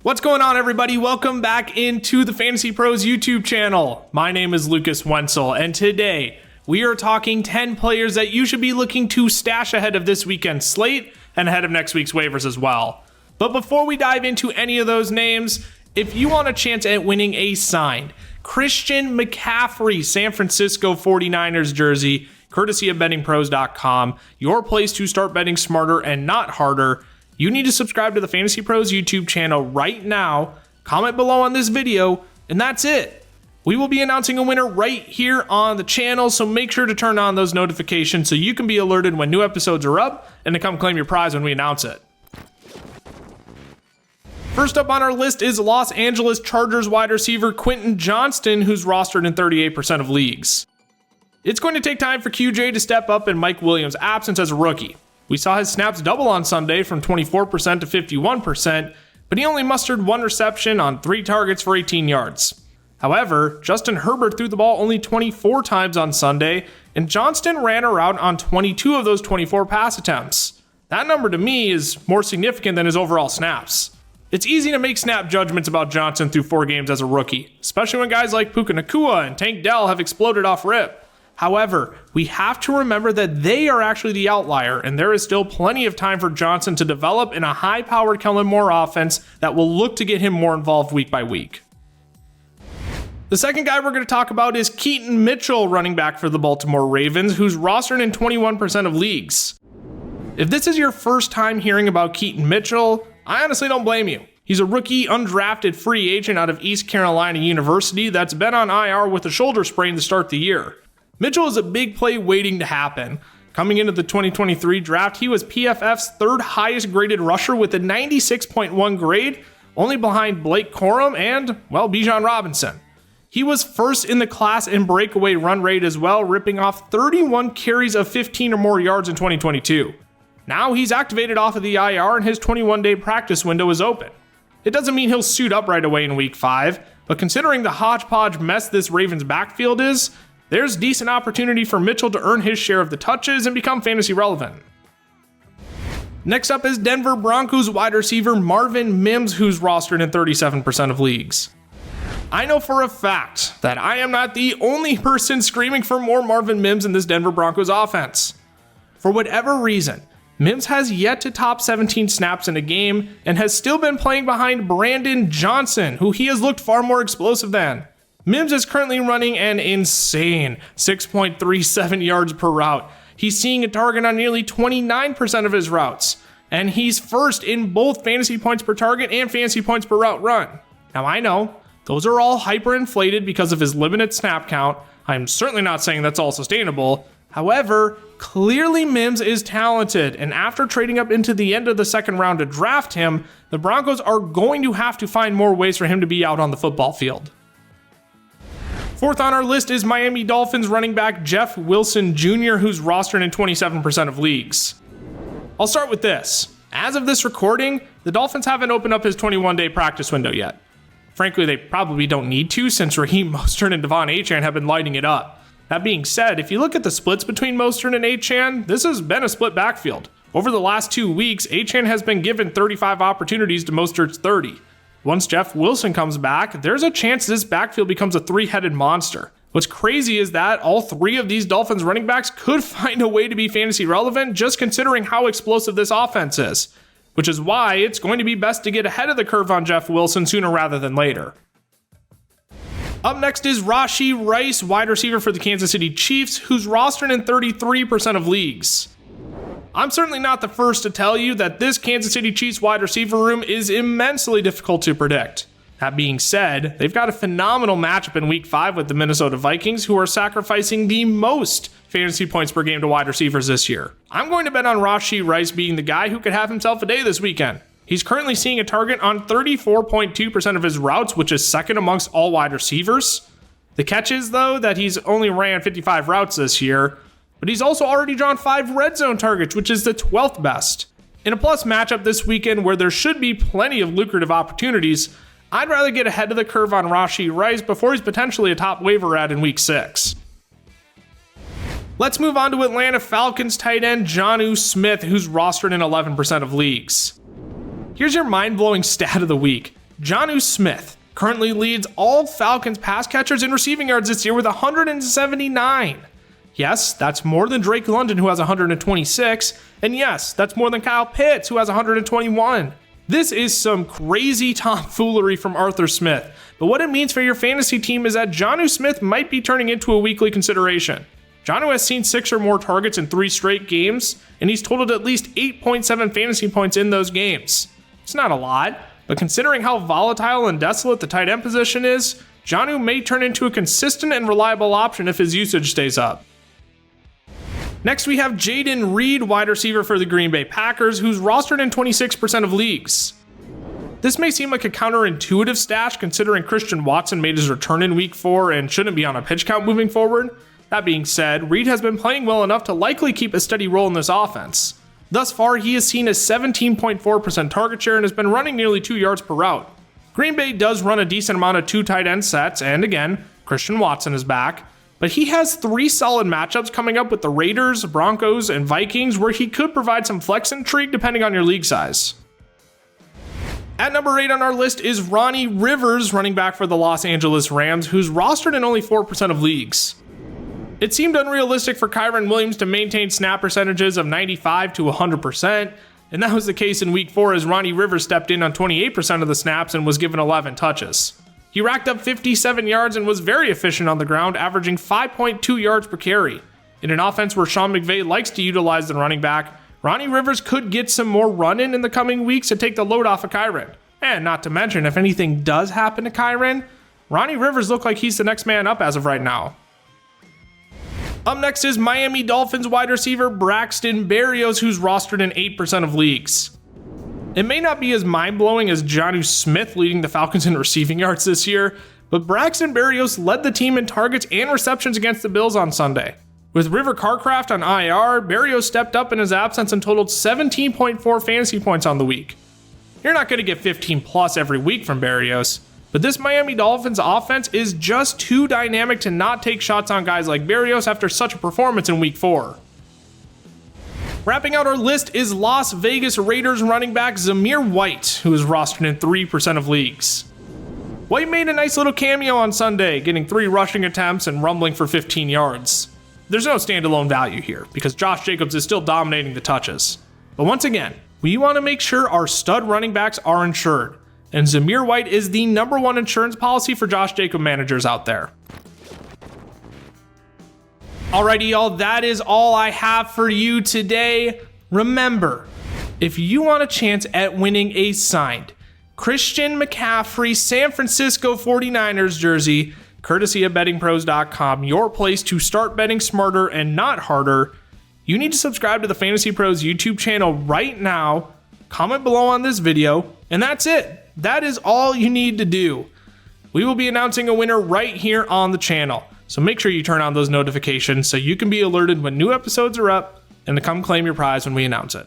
What's going on, everybody? Welcome back into the FantasyPros YouTube channel. My name is Lucas Wenzel, and today we are talking 10 players that you should be looking to stash ahead of this weekend's slate and ahead of next week's waivers as well. But before we dive into any of those names, if you want a chance at winning a signed Christian McCaffrey San Francisco 49ers jersey, courtesy of bettingpros.com, your place to start betting smarter and not harder, you need to subscribe to the FantasyPros YouTube channel right now, comment below on this video, and that's it. We will be announcing a winner right here on the channel, so make sure to turn on those notifications so you can be alerted when new episodes are up and to come claim your prize when we announce it. First up on our list is Los Angeles Chargers wide receiver Quinton Johnson, who's rostered in 38% of leagues. It's going to take time for QJ to step up in Mike Williams' absence as a rookie. We saw his snaps double on Sunday from 24% to 51%, but he only mustered one reception on 3 targets for 18 yards. However, Justin Herbert threw the ball only 24 times on Sunday, and Johnston ran a route on 22 of those 24 pass attempts. That number to me is more significant than his overall snaps. It's easy to make snap judgments about Johnson through 4 games as a rookie, especially when guys like Puka Nacua and Tank Dell have exploded off rip. However, we have to remember that they are actually the outlier, and there is still plenty of time for Johnson to develop in a high-powered Kellen Moore offense that will look to get him more involved week by week. The second guy we're going to talk about is Keaton Mitchell, running back for the Baltimore Ravens, who's rostered in 21% of leagues. If this is your first time hearing about Keaton Mitchell, I honestly don't blame you. He's a rookie, undrafted free agent out of East Carolina University that's been on IR with a shoulder sprain to start the year. Mitchell is a big play waiting to happen. Coming into the 2023 draft, he was PFF's 3rd highest graded rusher with a 96.1 grade, only behind Blake Corum and, well, Bijan Robinson. He was first in the class in breakaway run rate as well, ripping off 31 carries of 15 or more yards in 2022. Now he's activated off of the IR and his 21-day practice window is open. It doesn't mean he'll suit up right away in week 5, but considering the hodgepodge mess this Ravens backfield is, there's decent opportunity for Mitchell to earn his share of the touches and become fantasy relevant. Next up is Denver Broncos wide receiver Marvin MMs, who's rostered in 37% of leagues. I know for a fact that I am not the only person screaming for more Marvin MMs in this Denver Broncos offense. For whatever reason, MMs has yet to top 17 snaps in a game and has still been playing behind Brandon Johnson, who he has looked far more explosive than. MMs is currently running an insane 6.37 yards per route. He's seeing a target on nearly 29% of his routes, and he's first in both fantasy points per target and fantasy points per route run. Now I know, those are all hyperinflated because of his limited snap count. I'm certainly not saying that's all sustainable. However, clearly MMs is talented, and after trading up into the end of the second round to draft him, the Broncos are going to have to find more ways for him to be out on the football field. Fourth on our list is Miami Dolphins running back Jeff Wilson Jr., who's rostered in 27% of leagues. I'll start with this. As of this recording, the Dolphins haven't opened up his 21-day practice window yet. Frankly, they probably don't need to since Raheem Mostert and Devon Achane have been lighting it up. That being said, if you look at the splits between Mostert and Achane, this has been a split backfield. Over the last 2 weeks, Achane has been given 35 opportunities to Mostert's 30. Once Jeff Wilson comes back, there's a chance this backfield becomes a 3-headed monster. What's crazy is that all 3 of these Dolphins running backs could find a way to be fantasy relevant just considering how explosive this offense is, which is why it's going to be best to get ahead of the curve on Jeff Wilson sooner rather than later. Up next is Rashied Rice, wide receiver for the Kansas City Chiefs, who's rostered in 33% of leagues. I'm certainly not the first to tell you that this Kansas City Chiefs wide receiver room is immensely difficult to predict. That being said, they've got a phenomenal matchup in week 5 with the Minnesota Vikings, who are sacrificing the most fantasy points per game to wide receivers this year. I'm going to bet on Rashied Rice being the guy who could have himself a day this weekend. He's currently seeing a target on 34.2% of his routes, which is second amongst all wide receivers. The catch is, though, that he's only ran 55 routes this year, but he's also already drawn 5 red zone targets, which is the 12th best. In a plus matchup this weekend where there should be plenty of lucrative opportunities, I'd rather get ahead of the curve on Rashied Rice before he's potentially a top waiver ad in week 6. Let's move on to Atlanta Falcons tight end Janu Smith, who's rostered in 11% of leagues. Here's your mind-blowing stat of the week. Janu Smith currently leads all Falcons pass catchers in receiving yards this year with 179. Yes, that's more than Drake London, who has 126, and yes, that's more than Kyle Pitts, who has 121. This is some crazy tomfoolery from Arthur Smith, but what it means for your fantasy team is that Janu Smith might be turning into a weekly consideration. Janu has seen 6 or more targets in 3 straight games, and he's totaled at least 8.7 fantasy points in those games. It's not a lot, but considering how volatile and desolate the tight end position is, Janu may turn into a consistent and reliable option if his usage stays up. Next, we have Jaden Reed, wide receiver for the Green Bay Packers, who's rostered in 26% of leagues. This may seem like a counterintuitive stash considering Christian Watson made his return in week 4 and shouldn't be on a pitch count moving forward. That being said, Reed has been playing well enough to likely keep a steady role in this offense. Thus far, he has seen a 17.4% target share and has been running nearly 2 yards per route. Green Bay does run a decent amount of 2 tight end sets, and again, Christian Watson is back, but he has 3 solid matchups coming up with the Raiders, Broncos, and Vikings where he could provide some flex intrigue depending on your league size. At number 8 on our list is Ronnie Rivers, running back for the Los Angeles Rams, who's rostered in only 4% of leagues. It seemed unrealistic for Kyren Williams to maintain snap percentages of 95 to 100%, and that was the case in week 4 as Ronnie Rivers stepped in on 28% of the snaps and was given 11 touches. He racked up 57 yards and was very efficient on the ground, averaging 5.2 yards per carry. In an offense where Sean McVay likes to utilize the running back, Ronnie Rivers could get some more run-in the coming weeks to take the load off of Kyren. And not to mention, if anything does happen to Kyren, Ronnie Rivers looks like he's the next man up as of right now. Up next is Miami Dolphins wide receiver Braxton Berrios, who's rostered in 8% of leagues. It may not be as mind-blowing as Janu Smith leading the Falcons in receiving yards this year, but Braxton Berrios led the team in targets and receptions against the Bills on Sunday. With River Carcraft on IR, Berrios stepped up in his absence and totaled 17.4 fantasy points on the week. You're not going to get 15 plus every week from Berrios, but this Miami Dolphins offense is just too dynamic to not take shots on guys like Berrios after such a performance in week 4. Wrapping out our list is Las Vegas Raiders running back Zamir White, who is rostered in 3% of leagues. White made a nice little cameo on Sunday, getting 3 rushing attempts and rumbling for 15 yards. There's no standalone value here, because Josh Jacobs is still dominating the touches. But once again, we want to make sure our stud running backs are insured, and Zamir White is the #1 insurance policy for Josh Jacobs managers out there. Alrighty, y'all, that is all I have for you today. Remember, if you want a chance at winning a signed Christian McCaffrey San Francisco 49ers jersey, courtesy of bettingpros.com, your place to start betting smarter and not harder, you need to subscribe to the FantasyPros YouTube channel right now, comment below on this video, and that's it. That is all you need to do. We will be announcing a winner right here on the channel, so make sure you turn on those notifications so you can be alerted when new episodes are up and to come claim your prize when we announce it.